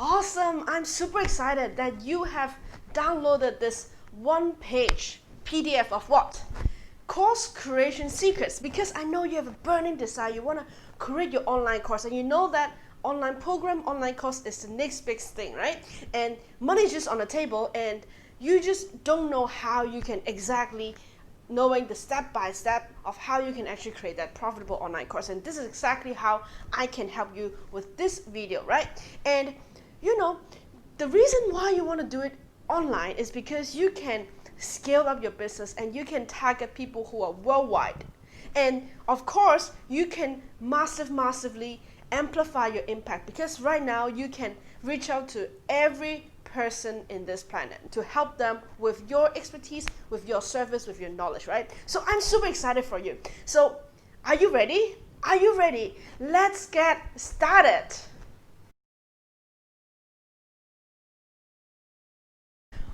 Awesome! I'm super excited that you have downloaded this one-page PDF of what? Course creation secrets, because I know you have a burning desire. You want to create your online course, and you know that online program, online course is the next big thing, right? And money is just on the table, and you just don't know how you can exactly knowing the step-by-step of how you can actually create that profitable online course. And this is exactly how I can help you with this video, right? And you know, the reason why you want to do it online is because you can scale up your business and you can target people who are worldwide. And of course, you can massively amplify your impact, because right now you can reach out to every person in this planet to help them with your expertise, with your service, with your knowledge, right? So I'm super excited for you. So are you ready? Are you ready? Let's get started.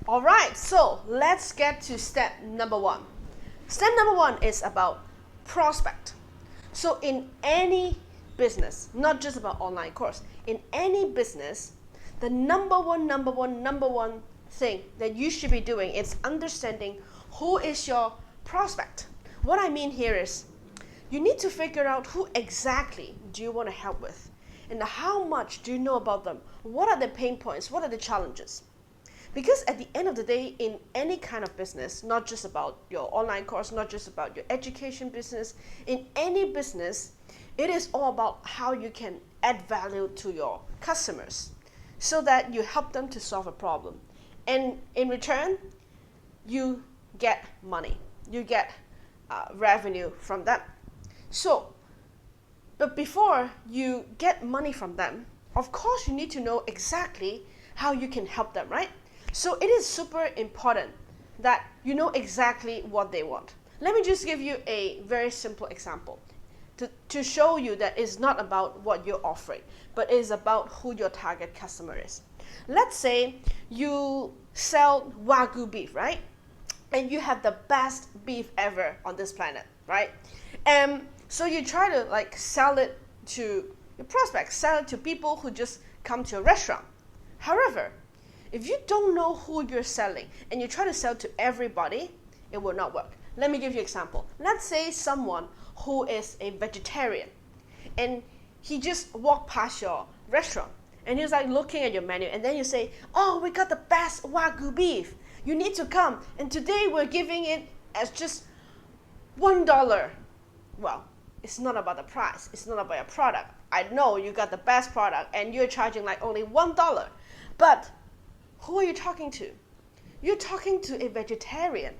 All right, so let's get to step number one. Step number one is about prospect. So in any business, not just about online course, in any business, the number one thing that you should be doing is understanding who is your prospect. What I mean here is you need to figure out who exactly do you want to help with, and how much do you know about them? What are the pain points? What are the challenges? Because at the end of the day, in any kind of business, not just about your online course, not just about your education business, in any business, it is all about how you can add value to your customers so that you help them to solve a problem. And in return, you get money. You get revenue from them. So, but before you get money from them, of course you need to know exactly how you can help them, right? So it is super important that you know exactly what they want. Let me just give you a very simple example to show you that it's not about what you're offering, but it's about who your target customer is. Let's say you sell Wagyu beef, right? And you have the best beef ever on this planet, right? And so you try to sell it to your prospects, sell it to people who just come to your restaurant. However, if you don't know who you're selling and you try to sell to everybody, it will not work. Let me give you an example. Let's say someone who is a vegetarian and he just walked past your restaurant and he's looking at your menu, and then you say, oh, we got the best Wagyu beef. You need to come. And today we're giving it as just $1. Well, it's not about the price. It's not about your product. I know you got the best product and you're charging only $1. But who are you talking to? You're talking to a vegetarian.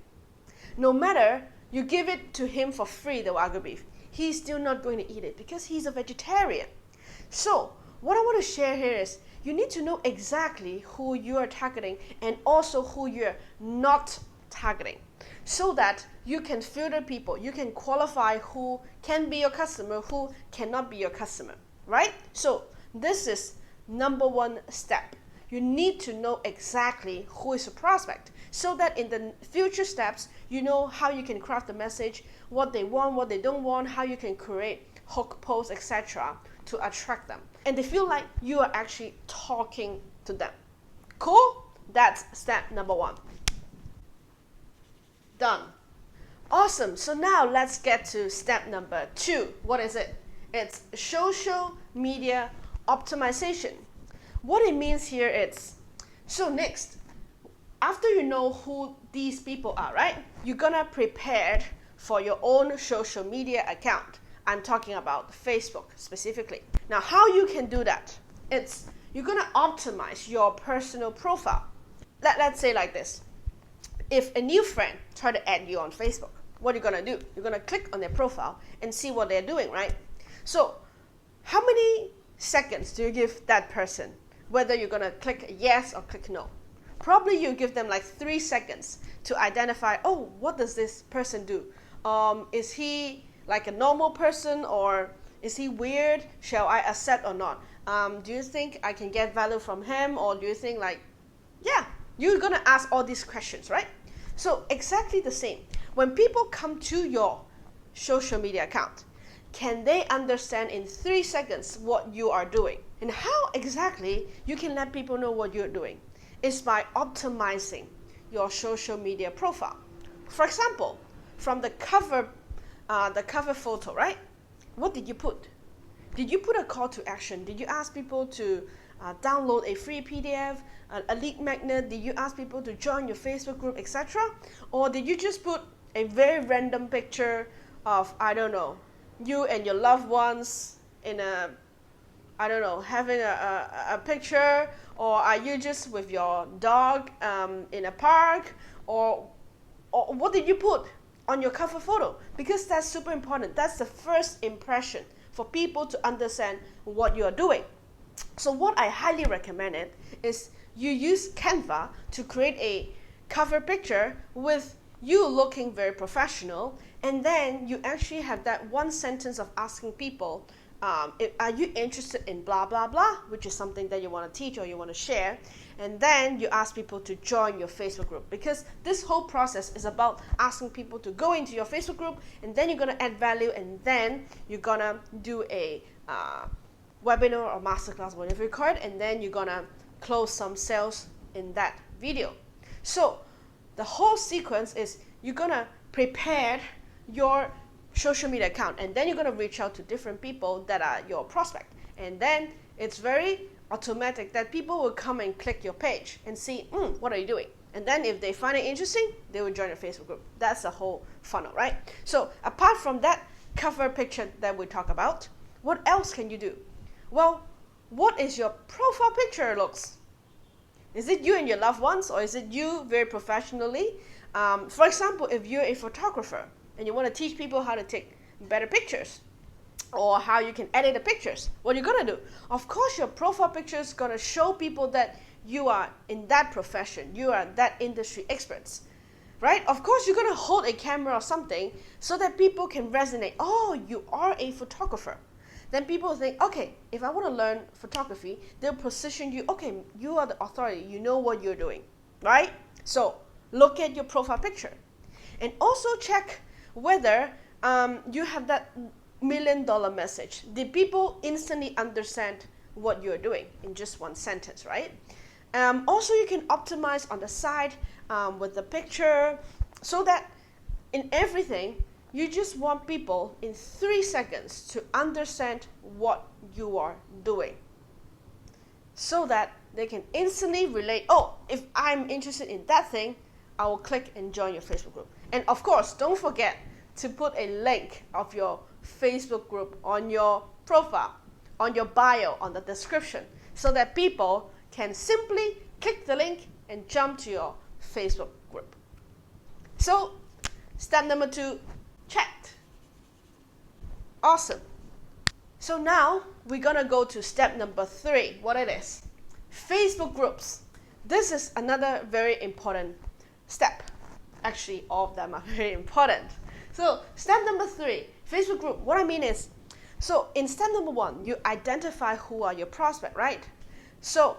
No matter you give it to him for free, the Wagyu beef, he's still not going to eat it because he's a vegetarian. So what I want to share here is you need to know exactly who you are targeting and also who you're not targeting, so that you can filter people, you can qualify who can be your customer, who cannot be your customer, right? So this is number one step. You need to know exactly who is a prospect, so that in the future steps, you know how you can craft the message, what they want, what they don't want, how you can create hook posts, etc. to attract them. And they feel like you are actually talking to them. Cool? That's step number one. Done. Awesome. So now let's get to step number two. What is it? It's social media optimization. What it means here is, so next, after you know who these people are, right? You're gonna prepare for your own social media account. I'm talking about Facebook specifically. Now, how you can do that? It's you're gonna optimize your personal profile. Let's say like this. If a new friend try to add you on Facebook, what are you gonna do? You're gonna click on their profile and see what they're doing, right? So, how many seconds do you give that person? Whether you're gonna click yes or click no. Probably you give them 3 seconds to identify, oh, what does this person do? Is he like a normal person, or is he weird? Shall I accept or not? Do you think I can get value from him, or do you think yeah, you're gonna ask all these questions, right? So exactly the same. When people come to your social media account, can they understand in 3 seconds what you are doing? And how exactly you can let people know what you're doing is by optimizing your social media profile. For example, from the cover photo, right? What did you put? Did you put a call to action? Did you ask people to download a free PDF, a lead magnet? Did you ask people to join your Facebook group, etc.? Or did you just put a very random picture of, I don't know, you and your loved ones in a, I don't know, having a picture? Or are you just with your dog in a park? Or what did you put on your cover photo? Because that's super important. That's the first impression for people to understand what you're doing. So what I highly recommend is you use Canva to create a cover picture with you looking very professional, and then you actually have that one sentence of asking people, are you interested in blah blah blah, which is something that you want to teach or you want to share, and then you ask people to join your Facebook group, because this whole process is about asking people to go into your Facebook group, and then you're going to add value, and then you're going to do a webinar or masterclass, whatever you call it, and then you're going to close some sales in that video. So the whole sequence is you're going to prepare your social media account, and then you're going to reach out to different people that are your prospect, and then it's very automatic that people will come and click your page and see, what are you doing? And then if they find it interesting, they will join your Facebook group. That's the whole funnel, right? So apart from that cover picture that we talk about, what else can you do? Well, what is your profile picture looks? Is it you and your loved ones, or is it you very professionally? For example, if you're a photographer and you want to teach people how to take better pictures, or how you can edit the pictures, what you're going to do? Of course, your profile picture is going to show people that you are in that profession, you are that industry experts, right? Of course, you're going to hold a camera or something so that people can resonate. Oh, you are a photographer. Then people think, okay, if I want to learn photography, they'll position you, okay, you are the authority, you know what you're doing, right? So look at your profile picture. And also check whether you have that $1 million message. Did people instantly understand what you're doing in just one sentence, right? Also, you can optimize on the side with the picture, so that in everything, you just want people in 3 seconds to understand what you are doing, so that they can instantly relate. Oh, if I'm interested in that thing, I will click and join your Facebook group. And of course, don't forget to put a link of your Facebook group on your profile, on your bio, on the description, so that people can simply click the link and jump to your Facebook group. So, step number 2, checked. Awesome. So now we're gonna go to step number 3, what it is. Facebook groups. This is another very important step. Actually, all of them are very important. So step number 3, Facebook group. What I mean is, so in step number 1, you identify who are your prospect, right? So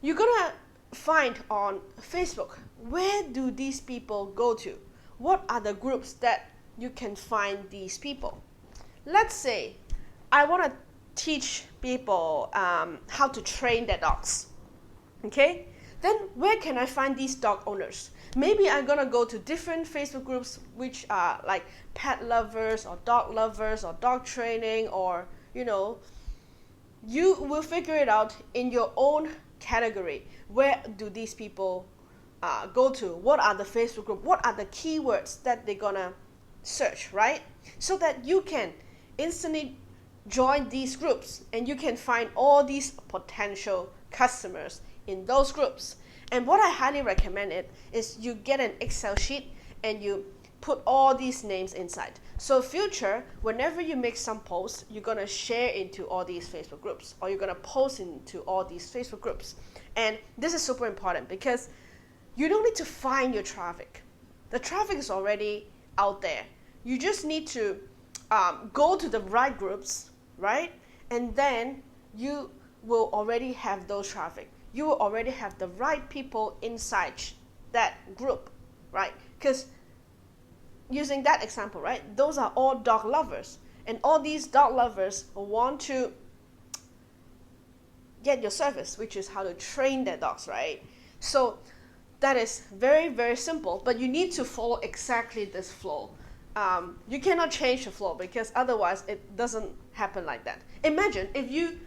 you're gonna find on Facebook, where do these people go to? What are the groups that you can find these people? Let's say I want to teach people how to train their dogs. Okay? Then where can I find these dog owners? Maybe I'm going to go to different Facebook groups which are like pet lovers or dog training, or, you will figure it out in your own category. Where do these people go to? What are the Facebook group? What are the keywords that they're going to search, right? So that you can instantly join these groups and you can find all these potential customers in those groups. And what I highly recommend is you get an Excel sheet and you put all these names inside. So future, whenever you make some posts, you're going to share into all these Facebook groups, or you're going to post into all these Facebook groups. And this is super important because you don't need to find your traffic. The traffic is already out there. You just need to go to the right groups, right? And then you will already have those traffic. You will already have the right people inside that group, right? Because using that example, right? Those are all dog lovers. and all these dog lovers want to get your service, which is how to train their dogs, right? So that is very, very simple, but you need to follow exactly this flow. You cannot change the flow because otherwise it doesn't happen like that. Imagine if you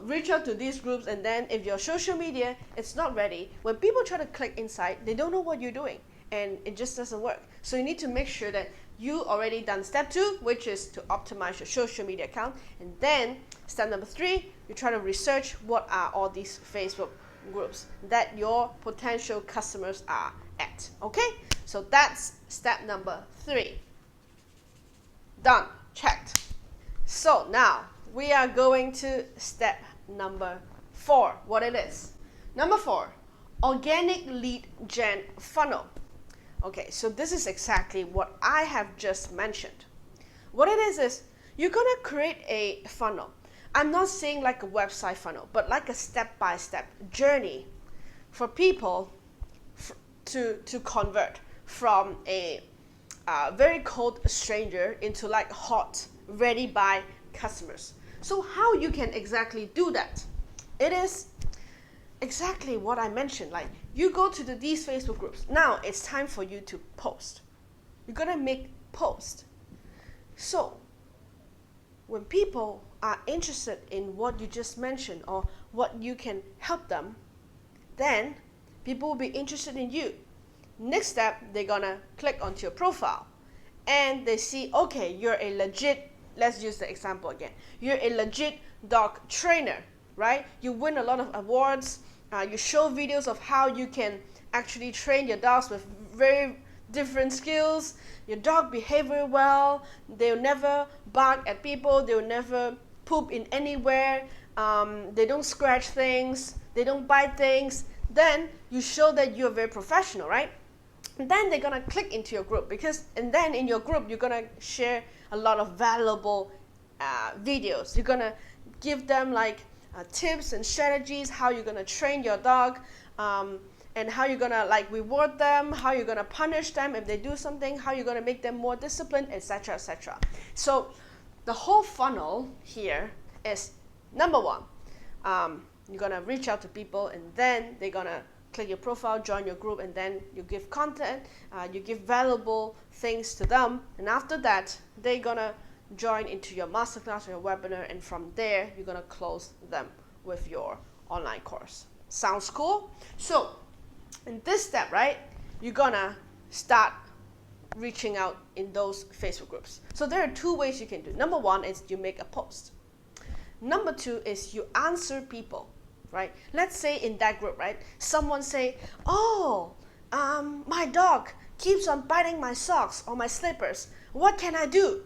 reach out to these groups and then if your social media is not ready, when people try to click inside, they don't know what you're doing and it just doesn't work. So you need to make sure that you already done step 2, which is to optimize your social media account. And then step number 3, you try to research what are all these Facebook groups that your potential customers are at. Okay, so that's step number 3. Done, checked. So now we are going to step number 4, what it is. Number 4, organic lead gen funnel. Okay, so this is exactly what I have just mentioned. What it is you're gonna create a funnel. I'm not saying like a website funnel, but like a step-by-step journey for people to convert from a very cold stranger into like hot, ready buy customers. So how you can exactly do that? It is exactly what I mentioned. Like you go to these Facebook groups. Now it's time for you to post. You're gonna make post. So when people are interested in what you just mentioned or what you can help them, then people will be interested in you. Next step, they're gonna click onto your profile and they see, okay, you're a legit, let's use the example again. You're a legit dog trainer, right? You win a lot of awards. You show videos of how you can actually train your dogs with very different skills. Your dog behave very well. They'll never bark at people. They'll never poop in anywhere. They don't scratch things. They don't bite things. Then you show that you're very professional, right? And then they're gonna click into your group and then in your group you're gonna share a lot of valuable videos. You're gonna give them like tips and strategies, how you're gonna train your dog, and how you're gonna like reward them, how you're gonna punish them if they do something, how you're gonna make them more disciplined, etc., etc. So the whole funnel here is number 1. You're gonna reach out to people and then they're gonna click your profile, join your group, and then you give content, you give valuable things to them, and after that they're gonna join into your masterclass or your webinar, and from there you're gonna close them with your online course. Sounds cool? So in this step, right, you're gonna start reaching out in those Facebook groups. So there are 2 ways you can do. Number 1 is you make a post. Number 2 is you answer people, right? Let's say in that group, right, someone say, oh, my dog keeps on biting my socks or my slippers. What can I do?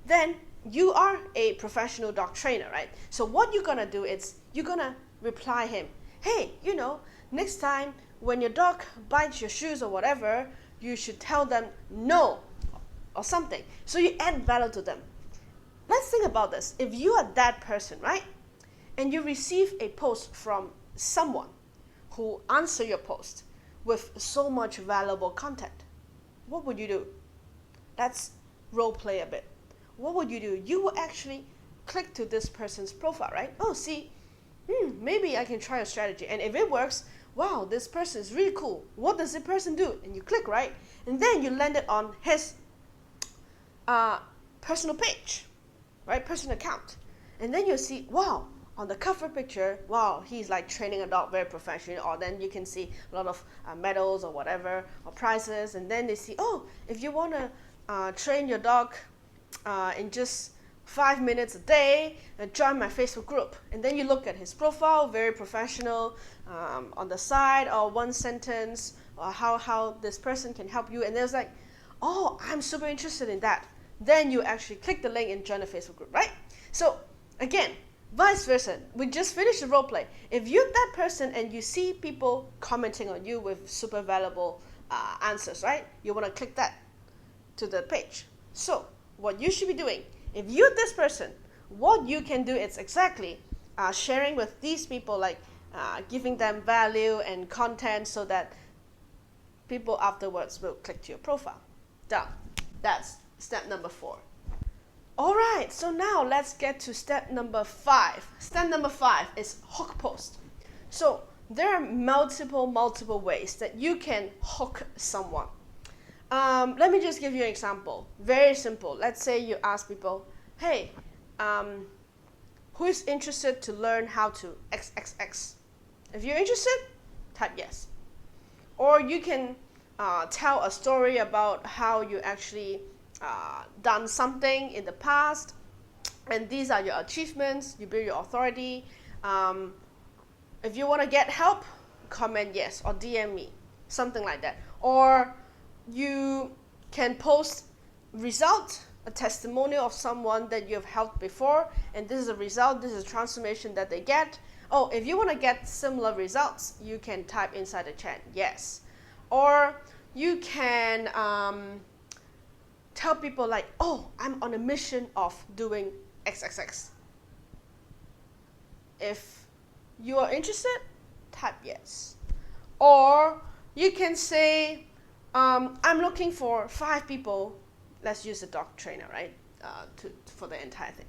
Then you are a professional dog trainer, right? So what you're gonna do is you're gonna reply him, hey, next time when your dog bites your shoes or whatever, you should tell them no or something. So you add value to them. Let's think about this. If you are that person, right, and you receive a post from someone who answer your post with so much valuable content, what would you do? Let's role play a bit. What would you do? You will actually click to this person's profile, right? Oh, see, maybe I can try a strategy. And if it works, wow, this person is really cool. What does this person do? And you click, right? And then you land it on his personal page, right? Personal account. And then you'll see, wow, on the cover picture, wow, he's like training a dog very professionally. Or then you can see a lot of medals or whatever, or prizes. And then they see, oh, if you want to train your dog in just 5 minutes a day, join my Facebook group. And then you look at his profile, very professional, on the side, or one sentence, or how this person can help you. And there's like, oh, I'm super interested in that. Then you actually click the link and join the Facebook group, right? So again, vice versa. We just finished the role play. If you're that person and you see people commenting on you with super valuable answers, right? You want to click that to the page. So what you should be doing, if you're this person, what you can do is exactly sharing with these people, like giving them value and content so that people afterwards will click to your profile. Done. That's step number 4. All right, so now let's get to step number 5. Step number 5 is hook post. So there are multiple ways that you can hook someone. Let me just give you an example. Very simple. Let's say you ask people, hey, who is interested to learn how to XXX? If you're interested, type yes. Or you can tell a story about how you actually done something in the past, and these are your achievements. You build your authority. If you want to get help, comment yes or DM me, something like that. Or you can post result, a testimonial of someone that you have helped before, and this is a result, this is a transformation that they get. Oh, if you want to get similar results, you can type inside the chat yes. Or you can tell people like, oh, I'm on a mission of doing XXX. If you are interested, type yes. Or you can say, I'm looking for 5 people. Let's use a dog trainer, right? For the entire thing.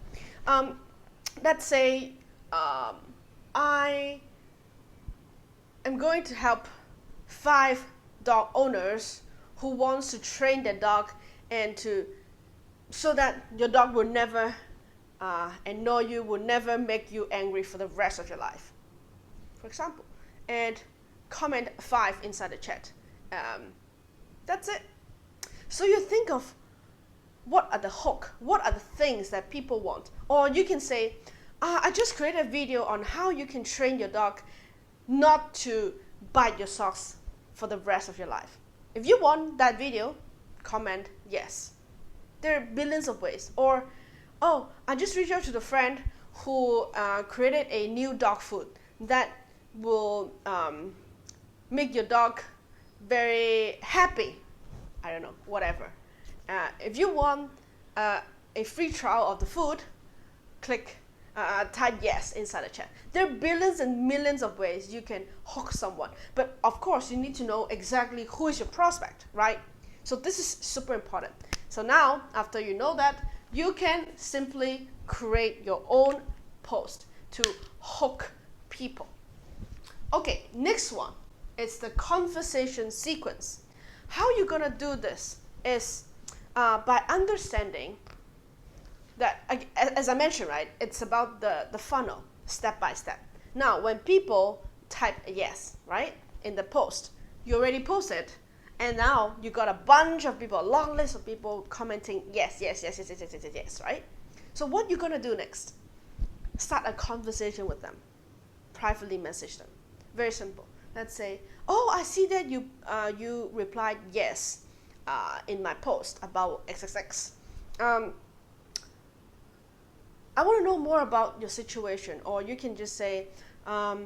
Let's say I am going to help 5 dog owners who wants to train their dog and so that your dog will never annoy you, will never make you angry for the rest of your life, for example. And comment 5 inside the chat. That's it. So you think of what are the hook, what are the things that people want. Or you can say, I just created a video on how you can train your dog not to bite your socks for the rest of your life. If you want that video, comment yes. There are billions of ways. Or, oh, I just reached out to the friend who created a new dog food that will make your dog very happy. I don't know, whatever. If you want a free trial of the food, type yes inside the chat. There are billions and millions of ways you can hook someone. But of course, you need to know exactly who is your prospect, right? So this is super important. So now, after you know that, you can simply create your own post to hook people. Okay, next one is the conversation sequence. How you're going to do this is by understanding that, as I mentioned, right, it's about the funnel, step by step. Now, when people type yes, right, in the post, you already posted, and now you got a bunch of people, a long list of people commenting yes, right? So what you're going to do next? Start a conversation with them. Privately message them. Very simple. Let's say, oh, I see that you replied yes in my post about XXX. I want to know more about your situation. Or you can just say, are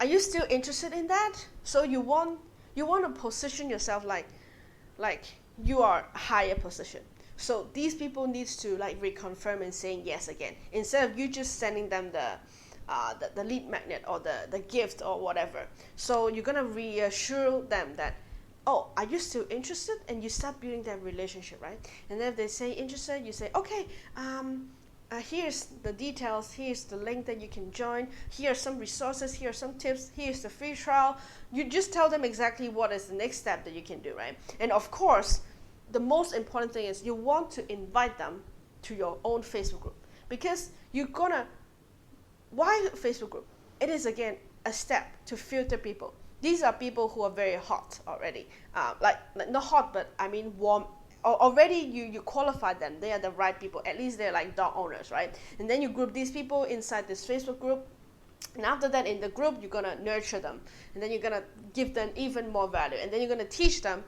you still interested in that? So you want to position yourself like you are a higher position. So these people needs to like reconfirm and saying yes again, instead of you just sending them the lead magnet or the gift or whatever. So you're gonna reassure them that, oh, are you still interested? And you start building that relationship, right? And then if they say interested, you say, okay, here's the details, here's the link that you can join, here are some resources, here are some tips, here's the free trial. You just tell them exactly what is the next step that you can do, right? And of course, the most important thing is you want to invite them to your own Facebook group, because you're gonna, why Facebook group? It is again a step to filter people. These are people who are very hot already, like not hot, but I mean warm. Already you qualify them. They are the right people. At least they're like dog owners, right? And then you group these people inside this Facebook group. And after that, in the group, you're gonna nurture them, and then you're gonna give them even more value, and then you're gonna teach them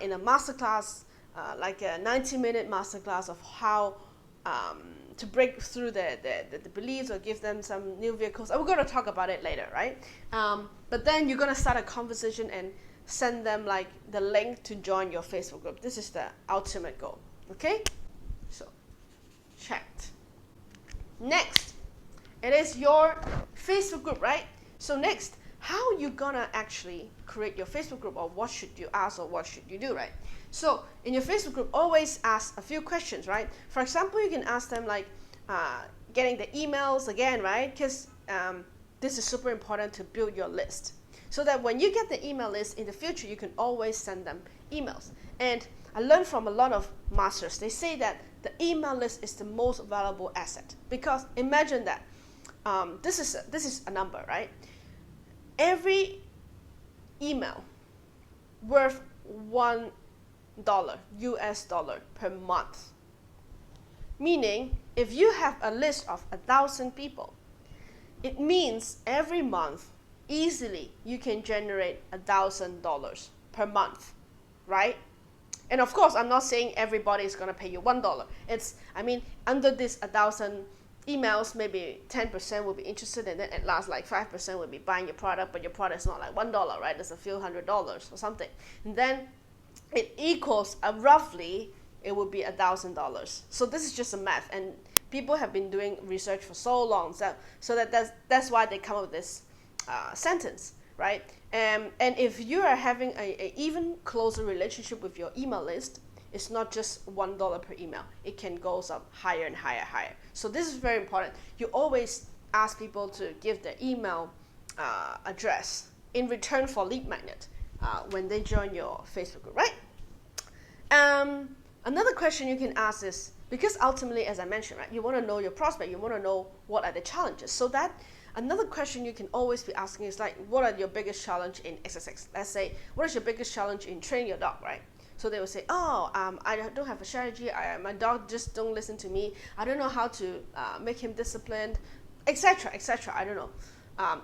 in a masterclass, like a 90-minute masterclass of how to break through the beliefs, or give them some new vehicles. We're gonna talk about it later, right? But then you're gonna start a conversation and send them like the link to join your Facebook group. This is the ultimate goal. Okay? So checked. Next, it is your Facebook group, right? So next, how you gonna actually create your Facebook group, or what should you ask, or what should you do, right? So in your Facebook group, always ask a few questions, right? For example, you can ask them like getting the emails again, right? Because this is super important to build your list. So that when you get the email list in the future, you can always send them emails. And I learned from a lot of masters, they say that the email list is the most valuable asset. Because imagine that, this is a number, right? Every email worth $1 US dollar per month. Meaning, if you have a list of 1,000 people, it means every month, easily, you can generate $1,000 per month, right? And of course, I'm not saying everybody is going to pay you $1. Under this 1,000 emails, maybe 10% will be interested, and then at last, like 5% will be buying your product, but your product is not like $1, right? It's a few $100s or something. And then it equals roughly, it would be $1,000. So this is just a math, and people have been doing research for so long, so that's why they come up with this sentence, right? And if you are having a even closer relationship with your email list, it's not just $1 per email. It can go up higher and higher. So this is very important. You always ask people to give their email address in return for lead magnet when they join your Facebook group, right? Another question you can ask is, because ultimately, as I mentioned, right, you want to know your prospect, you want to know what are the challenges. So that another question you can always be asking is like, what are your biggest challenge in XXX? Let's say, what is your biggest challenge in training your dog, right? So they will say, I don't have a strategy. My dog just don't listen to me. I don't know how to make him disciplined, etc., etc. I don't know.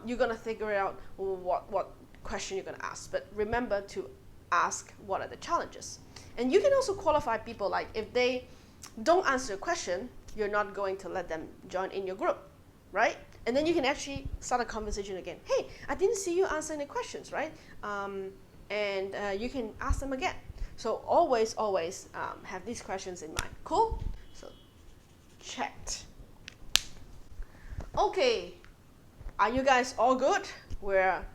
You're gonna figure out what question you're gonna ask. But remember to ask what are the challenges. And you can also qualify people, like if they don't answer a question, you're not going to let them join in your group, right? And then you can actually start a conversation again. Hey, I didn't see you answering the questions, right? You can ask them again. So always have these questions in mind. Cool? So checked. Okay, are you guys all good? We're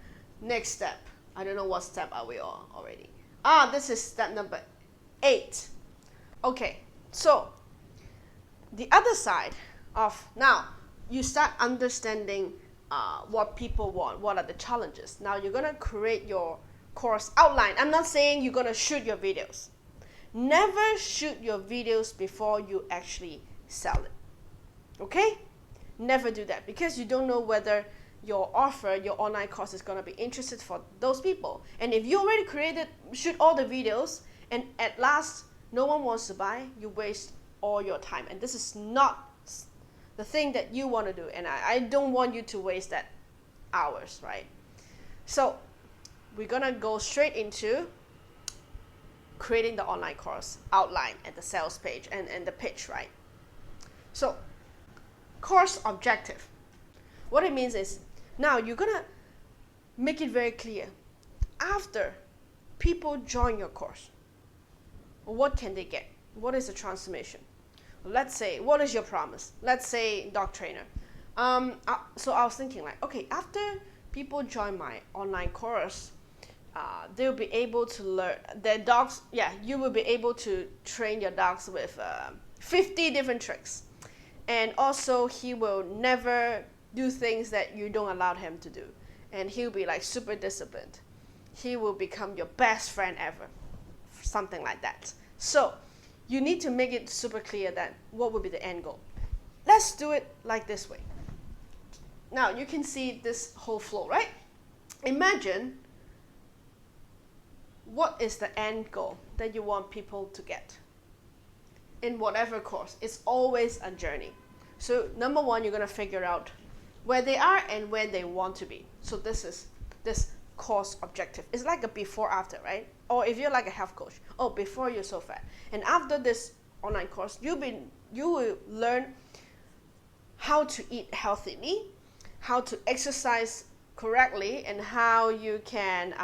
next step. I don't know what step are we on already. This is step number 8. Okay, so the other side of now, you start understanding what people want, what are the challenges. Now you're gonna create your course outline. I'm not saying you're gonna shoot your videos. Never shoot your videos before you actually sell it. Okay? Never do that, because you don't know whether your offer, your online course is gonna be interested for those people. And if you already shoot all the videos, and at last no one wants to buy, you waste all your time. And this is not the thing that you want to do. And I don't want you to waste that hours, right? So we're gonna go straight into creating the online course outline and the sales page and the pitch, right? So course objective. What it means is, now you're gonna make it very clear. After people join your course, what can they get? What is the transformation? Let's say, what is your promise? Let's say dog trainer. So I was thinking like, okay, after people join my online course, they'll be able to learn their dogs. Yeah, you will be able to train your dogs with 50 different tricks. And also he will never do things that you don't allow him to do. And he'll be like super disciplined. He will become your best friend ever. Something like that. So you need to make it super clear that what would be the end goal. Let's do it like this way. Now you can see this whole flow, right? Imagine what is the end goal that you want people to get in whatever course. It's always a journey. So number one, you're going to figure out where they are and where they want to be. So this is this course objective. It's like a before after, right? Or if you're like a health coach, before you're so fat, and after this online course, you will learn how to eat healthily, how to exercise correctly, and how you can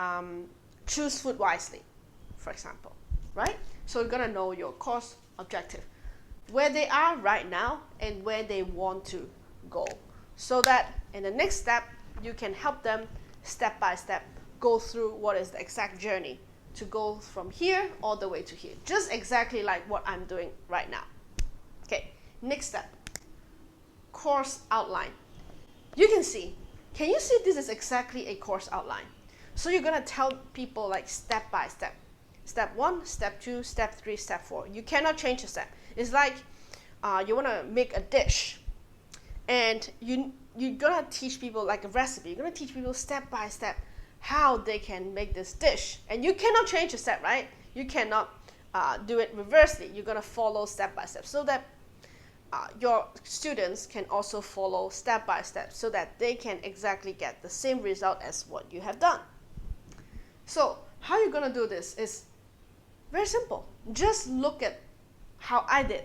choose food wisely, for example, right? So you're gonna know your course objective, where they are right now and where they want to go, so that in the next step you can help them step by step go through what is the exact journey to go from here all the way to here. Just exactly like what I'm doing right now. Okay, next step, course outline. You can see, can you see this is exactly a course outline? So you're gonna tell people like step by step. Step 1, step 2, step 3, step 4. You cannot change a step. It's like you wanna make a dish, and you're gonna teach people like a recipe. You're gonna teach people step by step how they can make this dish, and you cannot change a step, right? You cannot do it reversely. You're gonna follow step by step so that your students can also follow step by step, so that they can exactly get the same result as what you have done. So how you're gonna do this is very simple. Just look at how I did.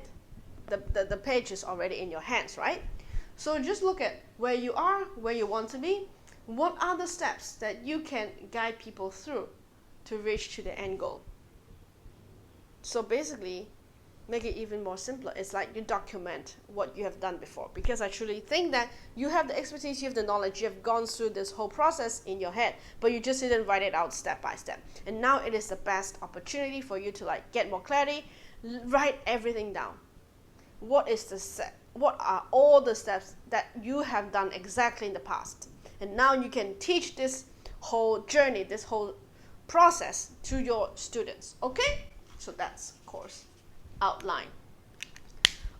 The page is already in your hands, right? So just look at where you are, where you want to be. What are the steps that you can guide people through to reach to the end goal? So basically, make it even more simpler. It's like you document what you have done before, because I truly think that you have the expertise, you have the knowledge, you have gone through this whole process in your head, but you just didn't write it out step by step. And now it is the best opportunity for you to like get more clarity. Write everything down. What is the step? What are all the steps that you have done exactly in the past? And now you can teach this whole journey, this whole process to your students. Okay? So that's course outline.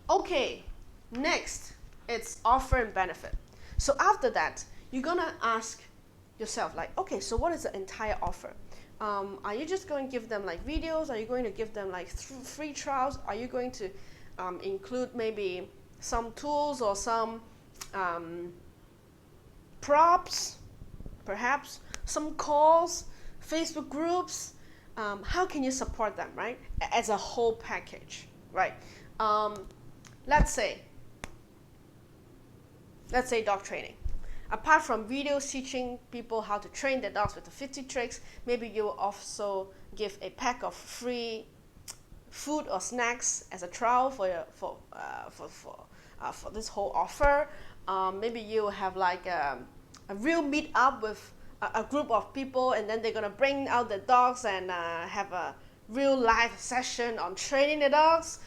Okay, next it's offer and benefit. So after that, you're gonna ask yourself like, okay, so what is the entire offer? Are you just going to give them like videos? Are you going to give them like free trials? Are you going to include maybe some tools or some props, perhaps some calls, Facebook groups? How can you support them, right? As a whole package, right? Let's say dog training. Apart from videos teaching people how to train their dogs with the 50 tricks, maybe you will also give a pack of free food or snacks as a trial for this whole offer. Maybe you have like a real meet up with a group of people, and then they're gonna bring out the dogs and have a real live session on training the dogs.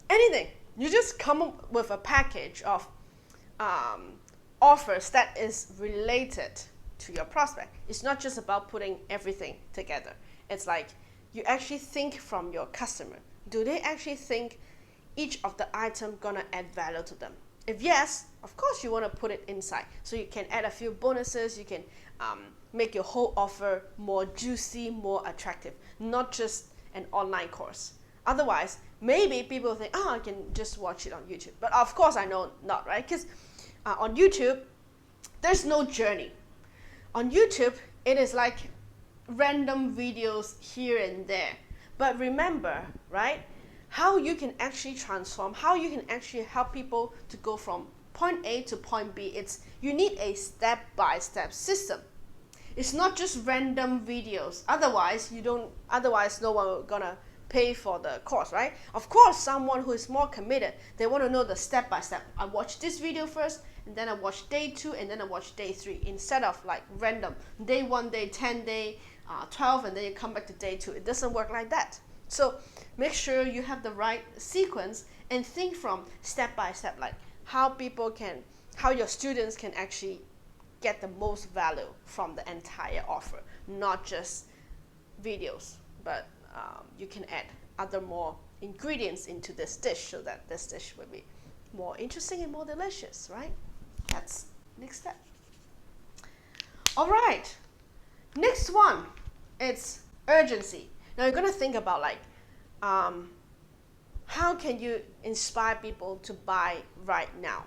Anything. You just come up with a package of offers that is related to your prospect. It's not just about putting everything together. It's like you actually think from your customer. Do they actually think each of the item gonna add value to them? If yes, of course you want to put it inside. So you can add a few bonuses. You can make your whole offer more juicy, more attractive, not just an online course. Otherwise, maybe people think, oh, I can just watch it on YouTube. But of course I know not, right? Because on YouTube, there's no journey. On YouTube, it is like random videos here and there. But remember, right, how you can actually transform, how you can actually help people to go from point A to point B. It's you need a step-by-step system. It's not just random videos. Otherwise no one will gonna pay for the course, right? Of course, someone who is more committed, they want to know the step-by-step. I watch this video first, and then I watch day 2, and then I watch day 3, instead of like random day 1, day 10, day 12, and then you come back to day 2. It doesn't work like that. So make sure you have the right sequence and think from step by step, like how your students can actually get the most value from the entire offer, not just videos, but you can add other more ingredients into this dish so that this dish will be more interesting and more delicious, right? That's next step. All right, next one, it's urgency. Now you're gonna think about like, how can you inspire people to buy right now?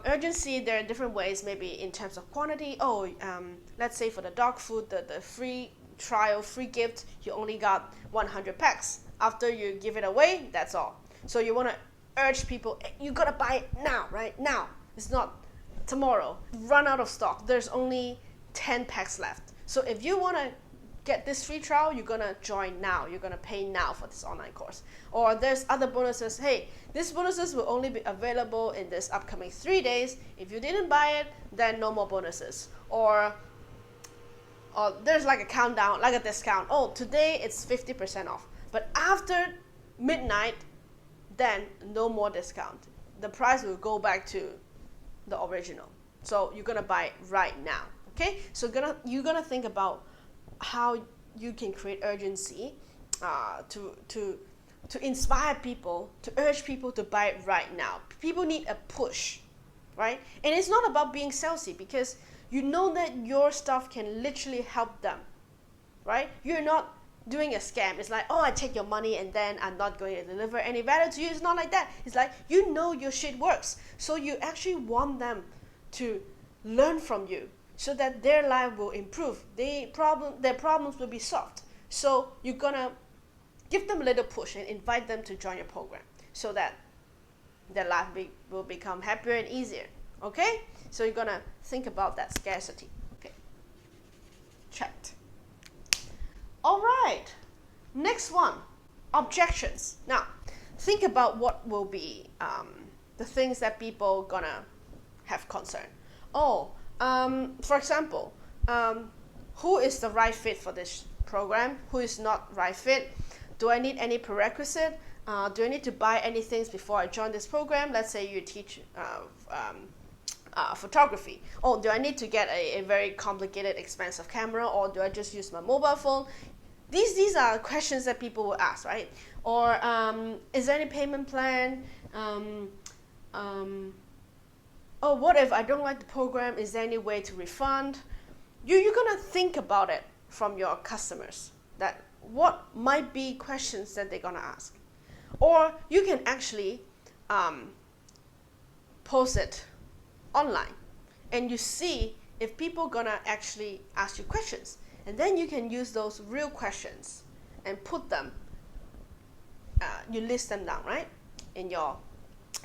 Urgency, there are different ways, maybe in terms of quantity. Let's say for the dog food, the free trial, free gift, you only got 100 packs. After you give it away, that's all. So you want to urge people, you gotta buy it now, right now. It's not tomorrow. Run out of stock. There's only 10 packs left. So if you want to get this free trial, you're gonna join now. You're gonna pay now for this online course. Or there's other bonuses. Hey, these bonuses will only be available in this upcoming 3 days. If you didn't buy it, then no more bonuses. Or or there's like a countdown, like a discount. Oh, today it's 50% off. But after midnight, then no more discount. The price will go back to the original. So you're gonna buy it right now. Okay? So you're gonna think about how you can create urgency to inspire people, to urge people to buy it right now. People need a push, right? And it's not about being salesy, because you know that your stuff can literally help them, right? You're not doing a scam. It's like, oh, I take your money and then I'm not going to deliver any value to you. It's not like that. It's like, you know your shit works. So you actually want them to learn from you so that their life will improve. Their problems will be solved. So you're going to give them a little push and invite them to join your program so that their life will become happier and easier. Okay? So you're going to think about that scarcity. Okay. Checked. All right. Next one. Objections. Now, think about what will be the things that people going to have concern. Oh, for example, who is the right fit for this program? Who is not right fit? Do I need any prerequisite? Do I need to buy any things before I join this program? Let's say you teach photography. Oh, do I need to get a very complicated, expensive camera, or do I just use my mobile phone? These are questions that people will ask, right? Or is there any payment plan? Oh, what if I don't like the program? Is there any way to refund? You're gonna think about it from your customers, that what might be questions that they're gonna ask. Or you can actually post it online and you see if people gonna actually ask you questions, and then you can use those real questions and put them, you list them down, right, in your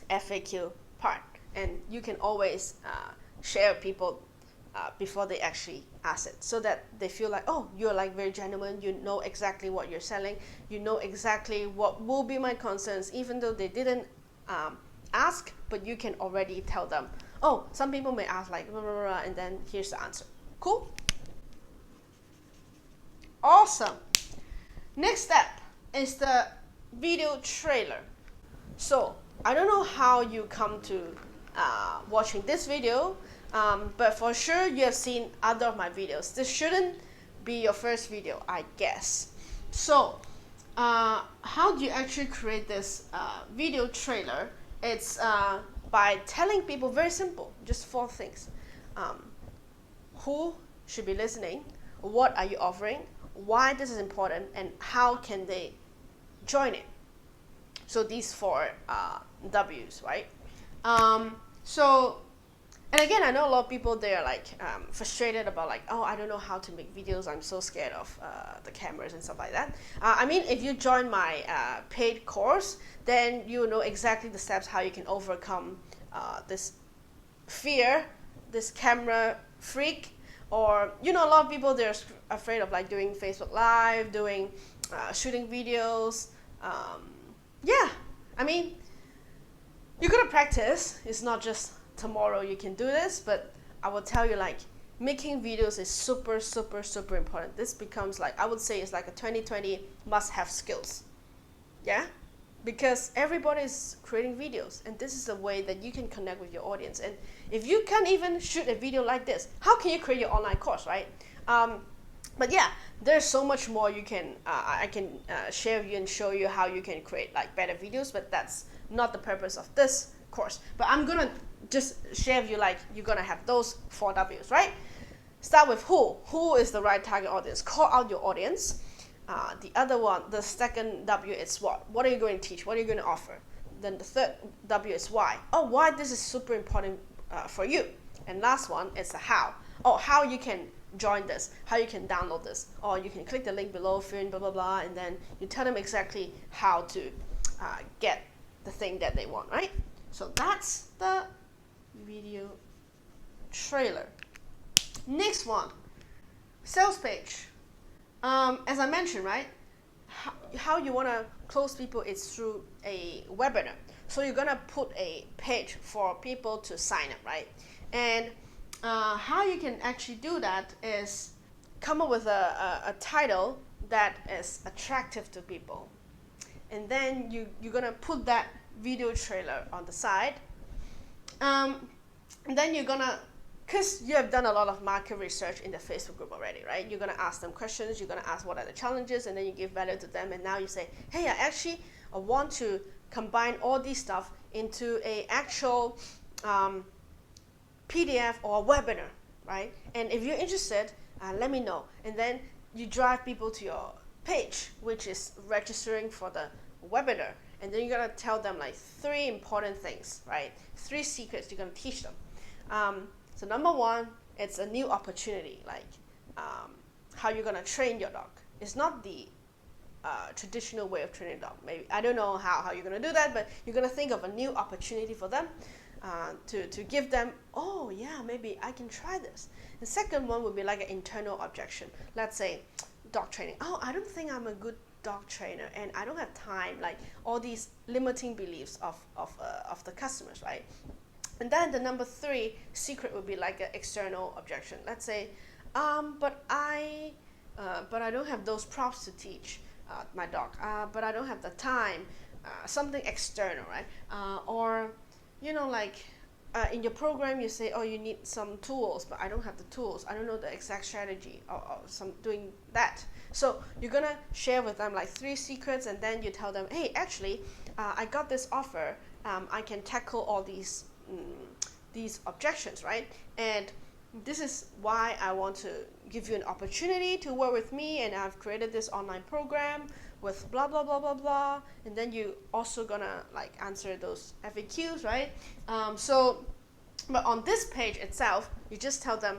FAQ part, and you can always share people before they actually ask it, so that they feel like, oh, you're like very genuine, you know exactly what you're selling, you know exactly what will be my concerns, even though they didn't ask, but you can already tell them. Oh, some people may ask like blah, blah, blah, and then here's the answer. Cool? Awesome. Next step is the video trailer. So I don't know how you come to watching this video, but for sure you have seen other of my videos. This shouldn't be your first video, I guess. So how do you actually create this video trailer? It's by telling people, very simple, just 4 things. Who should be listening? What are you offering? Why this is important? And how can they join it? So these 4 W's, right? And again, I know a lot of people, they're like frustrated about like, oh, I don't know how to make videos. I'm so scared of the cameras and stuff like that. I mean, if you join my paid course, then you know exactly the steps how you can overcome this fear, this camera freak, or, you know, a lot of people, they're afraid of like doing Facebook Live, doing shooting videos. Yeah, I mean, you're gonna practice. It's not just tomorrow you can do this, but I will tell you, like, making videos is super, super, super important. This becomes like, I would say it's like a 2020 must-have skills. Yeah? Because everybody is creating videos, and this is a way that you can connect with your audience. And if you can't even shoot a video like this, how can you create your online course, right? But yeah, there's so much more you can, I can share with you and show you how you can create like better videos, but that's not the purpose of this course. But I'm gonna just share with you, like, you're gonna have those 4 W's, right? Start with who. Who is the right target audience? Call out your audience. The other one, the second W is what? What are you going to teach? What are you going to offer? Then the third W is why. Oh, why this is super important for you. And last one is the how. Oh, how you can join this, how you can download this, or you can click the link below, fill in blah blah blah, and then you tell them exactly how to get the thing that they want, right? So that's the video trailer. Next one, sales page. As I mentioned, right, how you want to close people is through a webinar. So you're gonna put a page for people to sign up, right? And how you can actually do that is come up with a title that is attractive to people. And then you're gonna put that video trailer on the side. And then you're gonna, because you have done a lot of market research in the Facebook group already, right? You're gonna ask them questions, you're gonna ask what are the challenges, and then you give value to them. And now you say, hey, I actually want to combine all these stuff into a actual PDF or a webinar, right? And if you're interested, let me know. And then you drive people to your page, which is registering for the webinar. And then you're gonna tell them like 3 important things, right? 3 secrets you're gonna teach them. So number 1, it's a new opportunity, like how you're gonna train your dog. It's not the traditional way of training a dog. Maybe I don't know how you're gonna do that, but you're gonna think of a new opportunity for them to give them. Oh yeah, maybe I can try this. The second one would be like an internal objection. Let's say dog training. Oh, I don't think I'm a good dog trainer, and I don't have time. Like all these limiting beliefs of the customers, right? And then the number 3 secret would be like an external objection. Let's say, but I don't have those props to teach my dog. But I don't have the time. Something external, right? Or, like in your program, you say, oh, you need some tools, but I don't have the tools. I don't know the exact strategy or some doing that. So you're gonna share with them like 3 secrets, and then you tell them, hey, actually, I got this offer. I can tackle all these objections, right? And this is why I want to give you an opportunity to work with me, and I've created this online program with blah blah blah blah blah. And then you also gonna like answer those FAQs, right? But on this page itself, you just tell them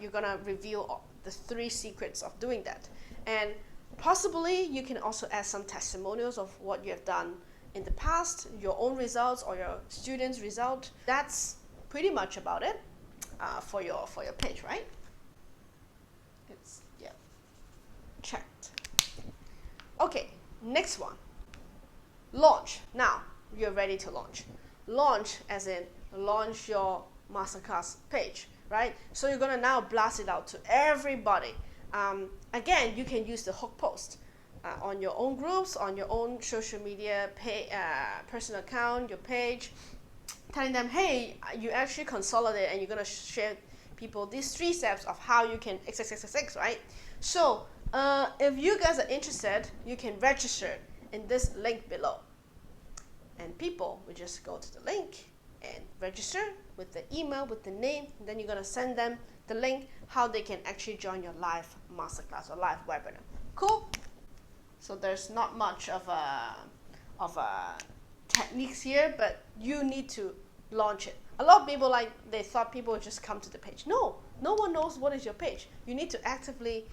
you're gonna reveal the 3 secrets of doing that, and possibly you can also add some testimonials of what you have done in the past, your own results or your students' result. That's pretty much about it for your page, right? It's checked. Okay, next one. Launch. Now you're ready to launch. Launch as in launch your masterclass page, right? So you're gonna now blast it out to everybody. Again, you can use the hook post on your own groups, on your own social media personal account, your page, telling them, hey, you actually consolidate, and you're gonna share people these 3 steps of how you can XXXX, right? So if you guys are interested, you can register in this link below, and people will just go to the link and register with the email, with the name, and then you're gonna send them the link how they can actually join your live masterclass or live webinar. Cool. So there's not much of a techniques here, but you need to launch it. A lot of people they thought people would just come to the page. No one knows what is your page. You need to actively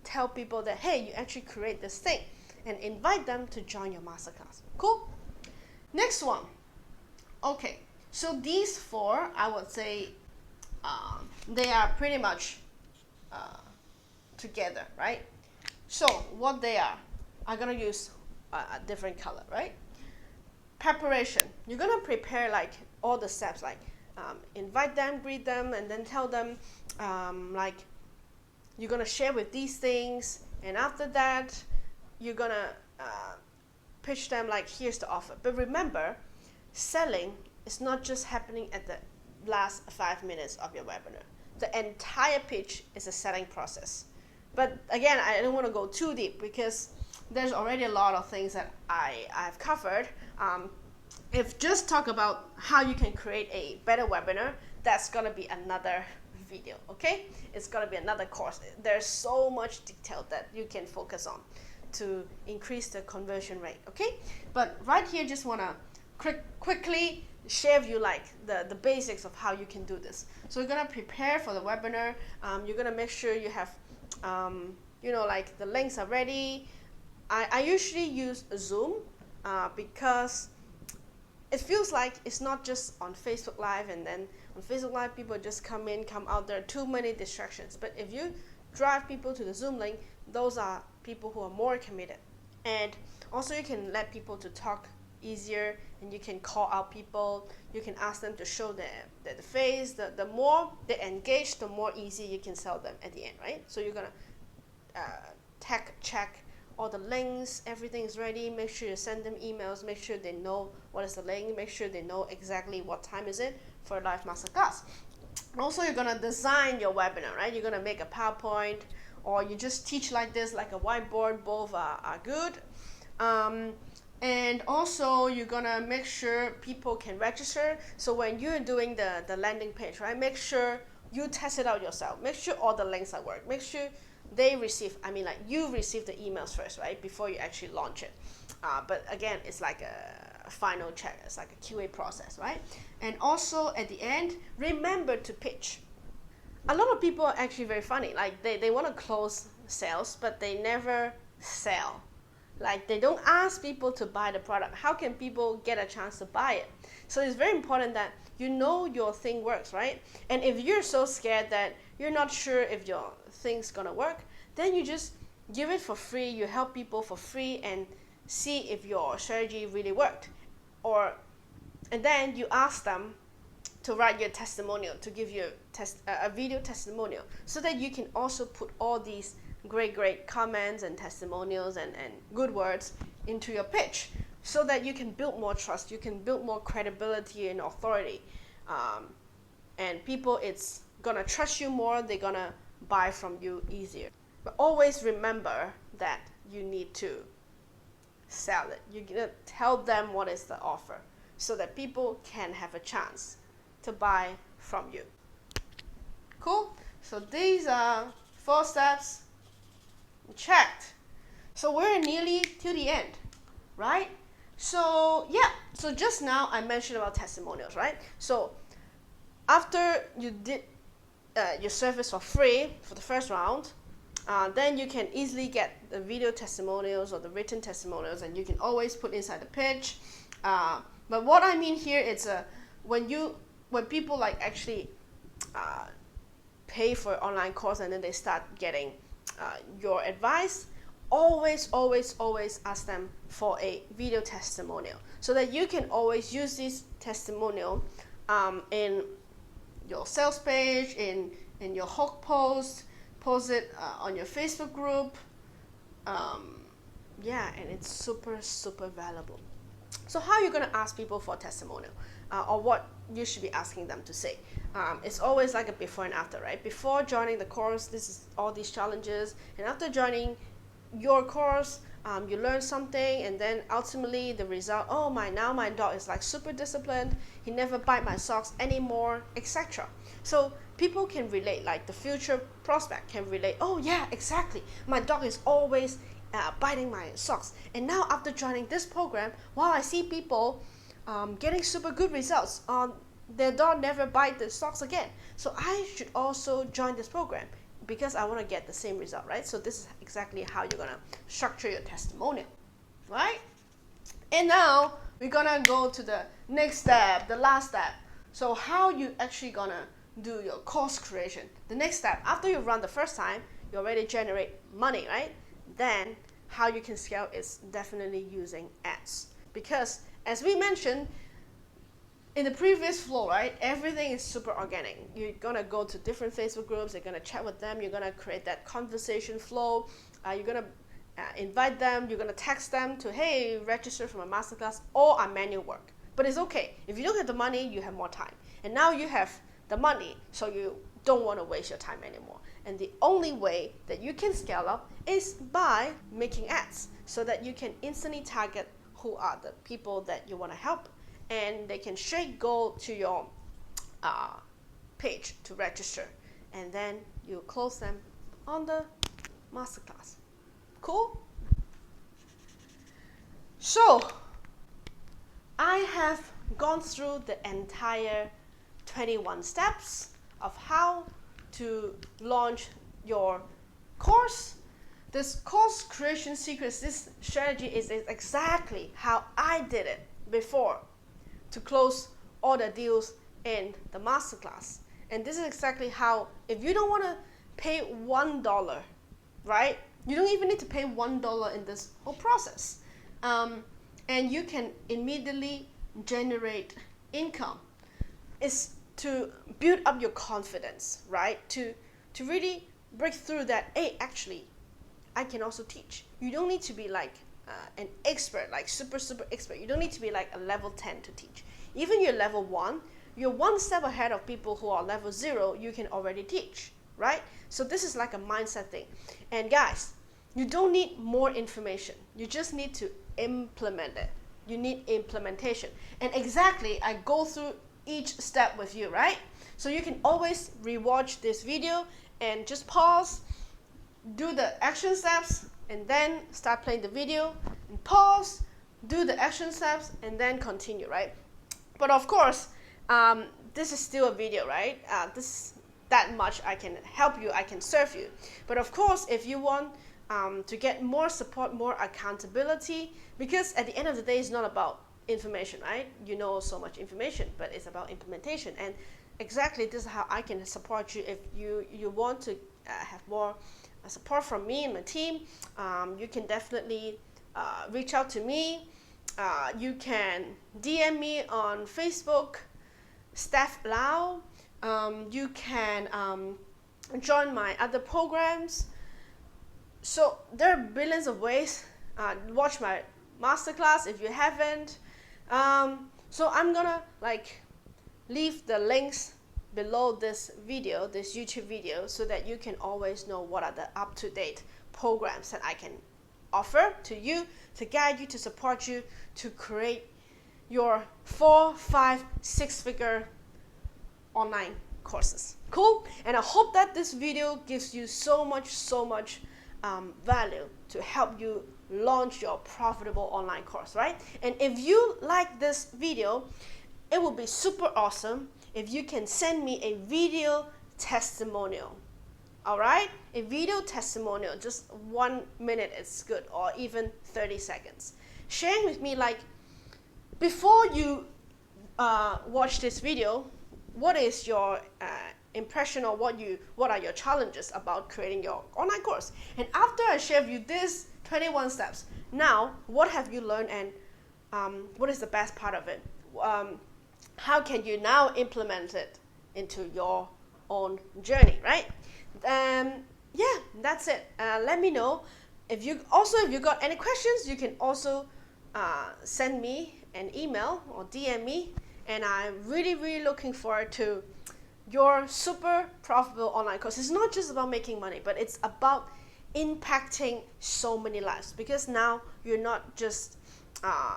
tell people that, hey, you actually create this thing, and invite them to join your masterclass. Cool. Next one. Okay, so these 4, I would say, they are pretty much together, right? So what they are, I'm gonna use a different color, right? Preparation. You're gonna prepare like all the steps, like invite them, greet them, and then tell them like you're gonna share with these things, and after that you're gonna pitch them like, here's the offer. But remember, selling is not just happening at the last 5 minutes of your webinar. The entire pitch is a selling process. But again, I don't want to go too deep because there's already a lot of things that I've covered. If just talk about how you can create a better webinar, that's gonna be another video, okay? It's gonna be another course. There's so much detail that you can focus on to increase the conversion rate, okay? But right here, just wanna quickly share with you like the basics of how you can do this. So you're gonna prepare for the webinar. You're gonna make sure you have, like the links are ready. I usually use Zoom because it feels like it's not just on Facebook Live, and then on Facebook Live people just come in, come out. There are too many distractions. But if you drive people to the Zoom link, those are people who are more committed. And also you can let people to talk easier, and you can call out people. You can ask them to show their face. The more they engage, the more easy you can sell them at the end, right? So you're gonna check all the links, everything is ready. Make sure you send them emails. Make sure they know what is the link. Make sure they know exactly what time is it for a live masterclass. Also, you're gonna design your webinar, right? You're gonna make a PowerPoint, or you just teach like this, like a whiteboard. Both are good. And also, you're gonna make sure people can register. So when you're doing the landing page, right, make sure you test it out yourself. Make sure all the links are work. Make sure they receive, you receive the emails first, right, before you actually launch it. But again, it's like a final check. It's like a QA process, right? And also at the end, remember to pitch. A lot of people are actually very funny. Like they want to close sales, but they never sell. Like they don't ask people to buy the product. How can people get a chance to buy it? So it's very important that you know your thing works, right? And if you're so scared that you're not sure if your thing's gonna work, then you just give it for free. You help people for free and see if your strategy really worked. And then you ask them to write your testimonial, to give you a video testimonial, so that you can also put all these great comments and testimonials and good words into your pitch, so that you can build more trust, you can build more credibility and authority, and people, it's gonna trust you more, they're gonna buy from you easier. But always remember that you need to sell it. You're gonna tell them what is the offer, so that people can have a chance to buy from you. Cool? So these are 4 steps checked. So we're nearly to the end, right? So yeah, so just now I mentioned about testimonials, right? So after you did your service for free for the first round, then you can easily get the video testimonials or the written testimonials, and you can always put inside the pitch. But what I mean here is when people like actually pay for an online course, and then they start getting your advice, always ask them for a video testimonial, so that you can always use this testimonial in your sales page, in your hook post it on your Facebook group. And it's super valuable. So how are you going to ask people for a testimonial, or what you should be asking them to say? It's always like a before and after, right? Before joining the course, this is all these challenges, and after joining your course, you learn something, and then ultimately the result, now my dog is like super disciplined, he never bite my socks anymore, etc. So people can relate, like the future prospect can relate, oh yeah, exactly, my dog is always biting my socks, and now after joining this program, I see people getting super good results. Their dog never bite the socks again, so I should also join this program because I want to get the same result, right? So this is exactly how you're gonna structure your testimonial, right? And now we're gonna go to the next step, the last step. So how you actually gonna do your course creation? The next step, after you run the first time, you already generate money, right? Then how you can scale is definitely using ads, because as we mentioned in the previous flow, right, everything is super organic. You're gonna go to different Facebook groups, you're gonna chat with them, you're gonna create that conversation flow, you're gonna invite them, you're gonna text them to, hey, register for my masterclass, all are manual work. But it's okay, if you don't have the money, you have more time, and now you have the money, so you don't want to waste your time anymore. And the only way that you can scale up is by making ads, so that you can instantly target who are the people that you want to help, and they can straight go to your page to register, and then you close them on the masterclass. Cool? So I have gone through the entire 21 steps of how to launch your course. This course creation secrets, this strategy is exactly how I did it before to close all the deals in the masterclass. And this is exactly how, if you don't want to pay $1, right? You don't even need to pay $1 in this whole process. and you can immediately generate income. It's to build up your confidence, right? To really break through that, hey, actually, I can also teach. You don't need to be like an expert, like super expert. You don't need to be like a level 10 to teach. Even you're level 1, you're one step ahead of people who are level 0, you can already teach, right? So this is like a mindset thing. And guys, you don't need more information. You just need to implement it. You need implementation. And exactly, I go through each step with you, right? So you can always rewatch this video and just pause, do the action steps, and then start playing the video, and pause, do the action steps, and then continue, right? But of course, this is still a video, right? That much I can help you, I can serve you. But of course, if you want to get more support, more accountability, because at the end of the day, it's not about information, right? You know so much information, but it's about implementation. And exactly this is how I can support you. If you want to have more support from me and my team, you can definitely reach out to me. You can DM me on Facebook, Steph Lau. You can join my other programs. So there are billions of ways. Watch my masterclass if you haven't. So I'm gonna leave the links below this video, this YouTube video, so that you can always know what are the up-to-date programs that I can offer to you, to guide you, to support you, to create your 4, 5, 6-figure online courses. Cool? And I hope that this video gives you so much value to help you launch your profitable online course, right? And if you like this video, it would be super awesome if you can send me a video testimonial. All right? A video testimonial, just 1 minute is good, or even 30 seconds. Sharing with me, like, before you watch this video, what is your impression, or what are your challenges about creating your online course? And after I share with you these 21 steps, now what have you learned, and what is the best part of it? How can you now implement it into your own journey, right? Yeah, that's it. Let me know. If you got any questions, you can also send me an email or DM me, and I'm really looking forward to your super profitable online course. It's not just about making money, but it's about impacting so many lives, because now you're not just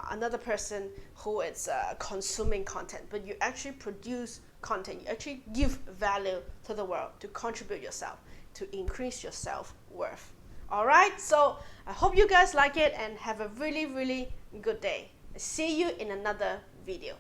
another person who is consuming content, but you actually produce content. You actually give value to the world, to contribute yourself, to increase your self-worth. All right, so I hope you guys like it, and have a really good day. See you in another video.